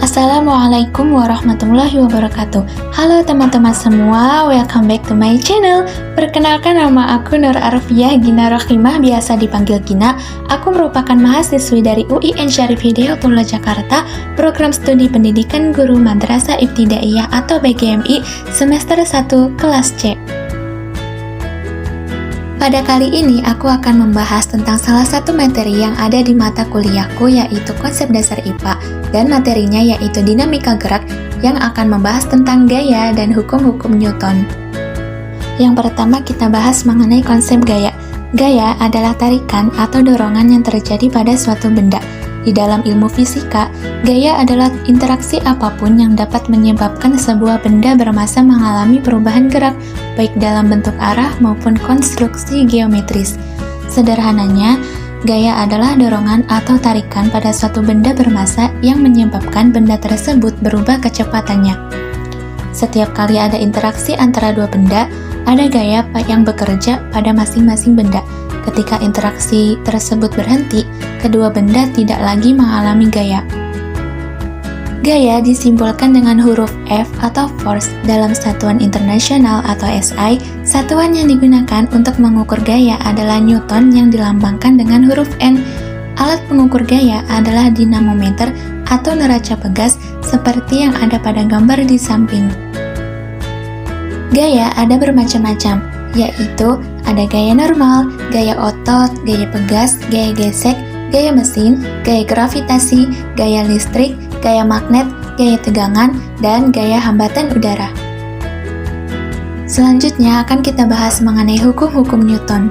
Assalamualaikum warahmatullahi wabarakatuh. Halo teman-teman semua, welcome back to my channel. Perkenalkan, nama aku Nur Arfiah Gina Rohimah, biasa dipanggil Gina. Aku merupakan mahasiswi dari UIN Syarif Hidayatullah Jakarta, program studi pendidikan guru Madrasah Ibtidaiyah atau PGMI semester 1 kelas C. Pada kali ini, aku akan membahas tentang salah satu materi yang ada di mata kuliahku, yaitu konsep dasar IPA, dan materinya yaitu dinamika gerak yang akan membahas tentang gaya dan hukum-hukum Newton. Yang pertama, kita bahas mengenai konsep gaya. Gaya adalah tarikan atau dorongan yang terjadi pada suatu benda. Di dalam ilmu fisika, gaya adalah interaksi apapun yang dapat menyebabkan sebuah benda bermassa mengalami perubahan gerak, baik dalam bentuk arah maupun konstruksi geometris. Sederhananya, gaya adalah dorongan atau tarikan pada suatu benda bermassa yang menyebabkan benda tersebut berubah kecepatannya. Setiap kali ada interaksi antara dua benda, ada gaya yang bekerja pada masing-masing benda. Ketika interaksi tersebut berhenti, kedua benda tidak lagi mengalami gaya. Gaya disimbolkan dengan huruf F atau force dalam satuan internasional atau SI. Satuan yang digunakan untuk mengukur gaya adalah Newton yang dilambangkan dengan huruf N. Alat pengukur gaya adalah dinamometer atau neraca pegas seperti yang ada pada gambar di samping. Gaya ada bermacam-macam, yaitu ada gaya normal, gaya otot, gaya pegas, gaya gesek, gaya mesin, gaya gravitasi, gaya listrik, gaya magnet, gaya tegangan, dan gaya hambatan udara. Selanjutnya akan kita bahas mengenai hukum-hukum Newton.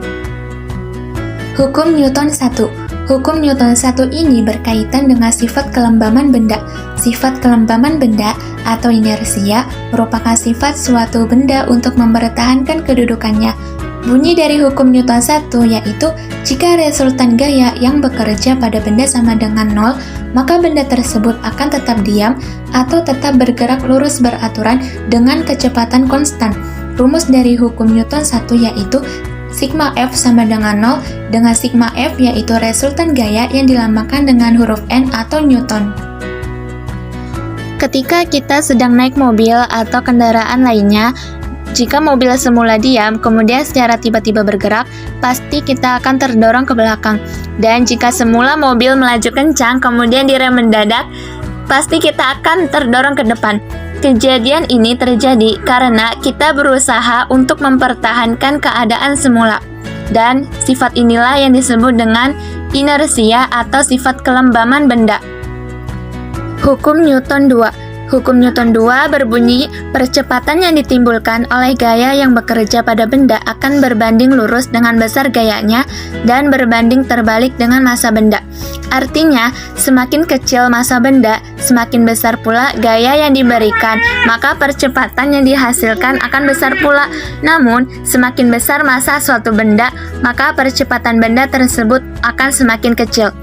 Hukum Newton 1. Hukum Newton 1 ini berkaitan dengan sifat kelembaman benda. Sifat kelembaman benda atau inersia merupakan sifat suatu benda untuk mempertahankan kedudukannya. Bunyi dari hukum Newton 1 yaitu, jika resultan gaya yang bekerja pada benda sama dengan 0, maka benda tersebut akan tetap diam atau tetap bergerak lurus beraturan dengan kecepatan konstan. Rumus dari hukum Newton 1 yaitu sigma F sama dengan 0, dengan sigma F yaitu resultan gaya yang dilambangkan dengan huruf N atau Newton. Ketika kita sedang naik mobil atau kendaraan lainnya, jika mobil semula diam, kemudian secara tiba-tiba bergerak, pasti kita akan terdorong ke belakang. Dan jika semula mobil melaju kencang, kemudian direm mendadak, pasti kita akan terdorong ke depan. Kejadian ini terjadi karena kita berusaha untuk mempertahankan keadaan semula. Dan sifat inilah yang disebut dengan inersia atau sifat kelembaman benda. Hukum Newton 2. Hukum Newton 2 berbunyi, percepatan yang ditimbulkan oleh gaya yang bekerja pada benda akan berbanding lurus dengan besar gayanya dan berbanding terbalik dengan massa benda. Artinya, semakin kecil massa benda, semakin besar pula gaya yang diberikan, maka percepatan yang dihasilkan akan besar pula. Namun, semakin besar massa suatu benda, maka percepatan benda tersebut akan semakin kecil.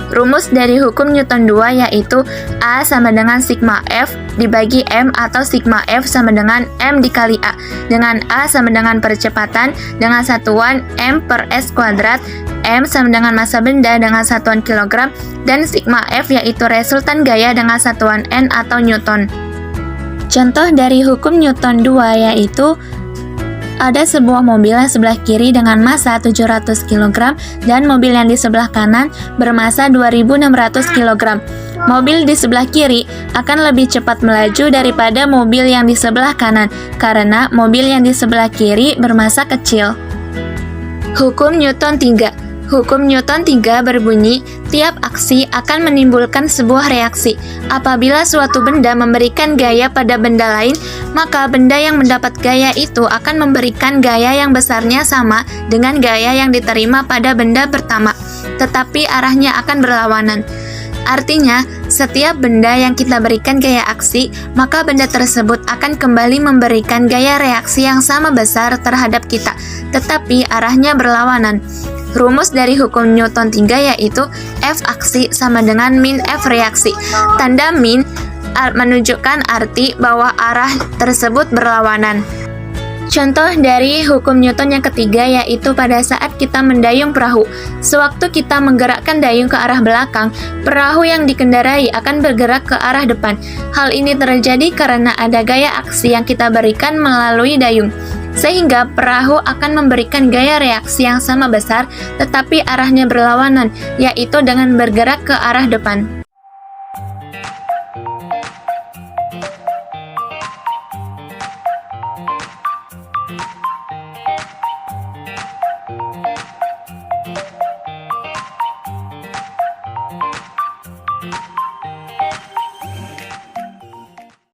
Rumus dari hukum Newton 2 yaitu A sama dengan sigma F dibagi M atau sigma F sama dengan M dikali A, dengan A sama dengan percepatan dengan satuan M per S kuadrat, M sama dengan massa benda dengan satuan kilogram, dan sigma F yaitu resultan gaya dengan satuan N atau Newton. Contoh dari hukum Newton 2 yaitu, ada sebuah mobil yang sebelah kiri dengan massa 700 kg dan mobil yang di sebelah kanan bermassa 2600 kg. Mobil di sebelah kiri akan lebih cepat melaju daripada mobil yang di sebelah kanan karena mobil yang di sebelah kiri bermassa kecil. Hukum Newton 3. Hukum Newton 3 berbunyi, tiap aksi akan menimbulkan sebuah reaksi. Apabila suatu benda memberikan gaya pada benda lain, maka benda yang mendapat gaya itu akan memberikan gaya yang besarnya sama dengan gaya yang diterima pada benda pertama, tetapi arahnya akan berlawanan. Artinya, setiap benda yang kita berikan gaya aksi, maka benda tersebut akan kembali memberikan gaya reaksi yang sama besar terhadap kita, tetapi arahnya berlawanan. Rumus dari hukum Newton 3 yaitu F aksi sama dengan min F reaksi. Tanda min menunjukkan arti bahwa arah tersebut berlawanan. Contoh dari hukum Newton yang ketiga yaitu pada saat kita mendayung perahu. Sewaktu kita menggerakkan dayung ke arah belakang, perahu yang dikendarai akan bergerak ke arah depan. Hal ini terjadi karena ada gaya aksi yang kita berikan melalui dayung, sehingga perahu akan memberikan gaya reaksi yang sama besar tetapi arahnya berlawanan, yaitu dengan bergerak ke arah depan.